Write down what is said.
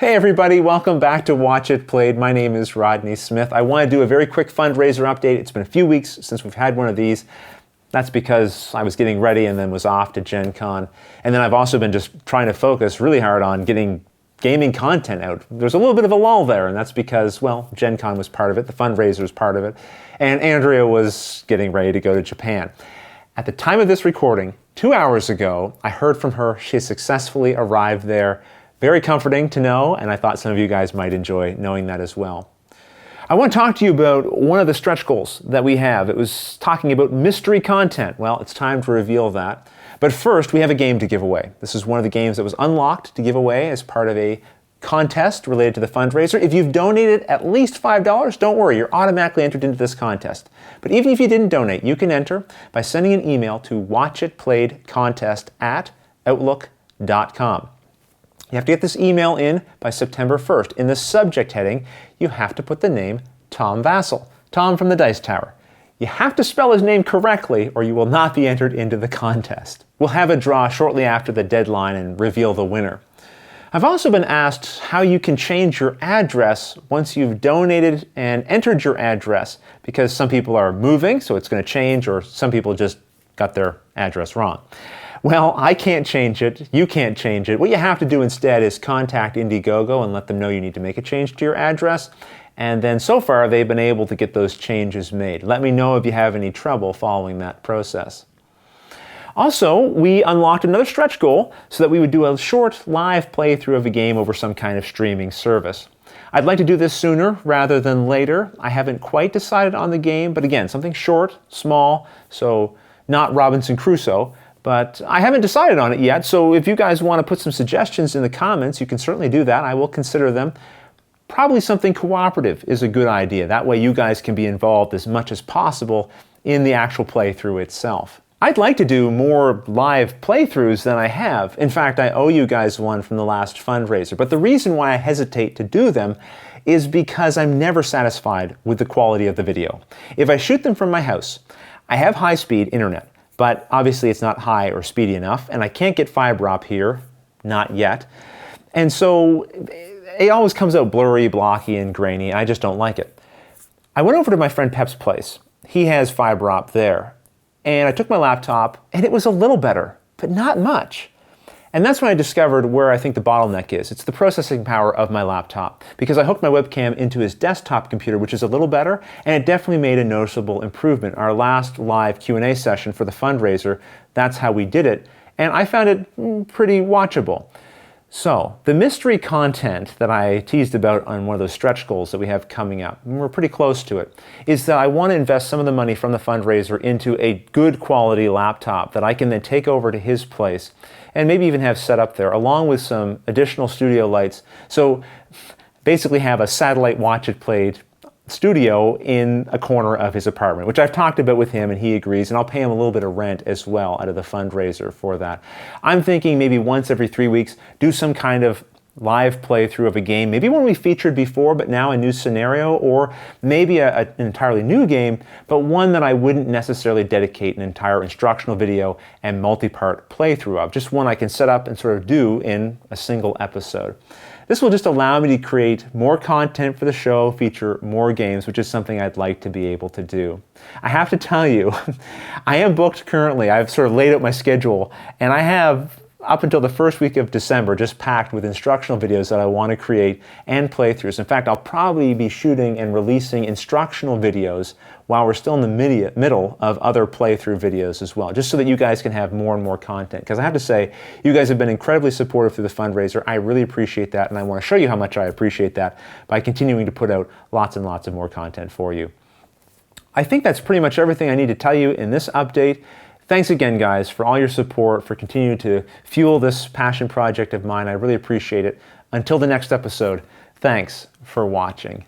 Hey everybody, welcome back to Watch It Played. My name is Rodney Smith. I want to do a very quick fundraiser update. It's been a few weeks since we've had one of these. That's because I was getting ready and then was off to Gen Con. And then I've also been just trying to focus really hard on getting gaming content out. There's a little bit of a lull there, and that's because, well, Gen Con was part of it, the fundraiser was part of it, and Andrea was getting ready to go to Japan. At the time of this recording, 2 hours ago, I heard from her. She has successfully arrived there. Very comforting to know, and I thought some of you guys might enjoy knowing that as well. I want to talk to you about one of the stretch goals that we have. It was talking about mystery content. Well, it's time to reveal that. But first, we have a game to give away. This is one of the games that was unlocked to give away as part of a contest related to the fundraiser. If you've donated at least $5, don't worry, you're automatically entered into this contest. But even if you didn't donate, you can enter by sending an email to watchitplayedcontest@outlook.com. You have to get this email in by September 1st. In the subject heading, you have to put the name Tom Vassell, Tom from the Dice Tower. You have to spell his name correctly or you will not be entered into the contest. We'll have a draw shortly after the deadline and reveal the winner. I've also been asked how you can change your address once you've donated and entered your address, because some people are moving, so it's going to change, or some people just got their address wrong. Well, I can't change it. You can't change it. What you have to do instead is contact Indiegogo and let them know you need to make a change to your address. And then so far, they've been able to get those changes made. Let me know if you have any trouble following that process. Also, we unlocked another stretch goal so that we would do a short live playthrough of a game over some kind of streaming service. I'd like to do this sooner rather than later. I haven't quite decided on the game, but again, something short, small, so not Robinson Crusoe. But I haven't decided on it yet, so if you guys want to put some suggestions in the comments, you can certainly do that. I will consider them. Probably something cooperative is a good idea. That way you guys can be involved as much as possible in the actual playthrough itself. I'd like to do more live playthroughs than I have. In fact, I owe you guys one from the last fundraiser. But the reason why I hesitate to do them is because I'm never satisfied with the quality of the video. If I shoot them from my house, I have high-speed internet. But obviously it's not high or speedy enough, and I can't get fiber up here, not yet. And so it always comes out blurry, blocky, and grainy. I just don't like it. I went over to my friend Pep's place. He has fiber up there. And I took my laptop, and it was a little better, but not much. And that's when I discovered where I think the bottleneck is. It's the processing power of my laptop, because I hooked my webcam into his desktop computer, which is a little better, and it definitely made a noticeable improvement. Our last live Q&A session for the fundraiser, that's how we did it, and I found it pretty watchable. So, the mystery content that I teased about on one of those stretch goals that we have coming up, and we're pretty close to it, is that I want to invest some of the money from the fundraiser into a good quality laptop that I can then take over to his place and maybe even have set up there, along with some additional studio lights. So, basically have a satellite Watch It Played studio in a corner of his apartment, which I've talked about with him and he agrees, and I'll pay him a little bit of rent as well out of the fundraiser for that. I'm thinking maybe once every 3 weeks, do some kind of live playthrough of a game, maybe one we featured before, but now a new scenario, or maybe an entirely new game, but one that I wouldn't necessarily dedicate an entire instructional video and multi-part playthrough of, just one I can set up and sort of do in a single episode. This will just allow me to create more content for the show, feature more games, which is something I'd like to be able to do. I have to tell you, I am booked currently. I've sort of laid out my schedule, and I have up until the first week of December just packed with instructional videos that I want to create and playthroughs. In fact, I'll probably be shooting and releasing instructional videos while we're still in the middle of other playthrough videos as well, just so that you guys can have more and more content. Because I have to say, you guys have been incredibly supportive through the fundraiser. I really appreciate that, and I want to show you how much I appreciate that by continuing to put out lots and lots of more content for you. I think that's pretty much everything I need to tell you in this update. Thanks again, guys, for all your support, for continuing to fuel this passion project of mine. I really appreciate it. Until the next episode, thanks for watching.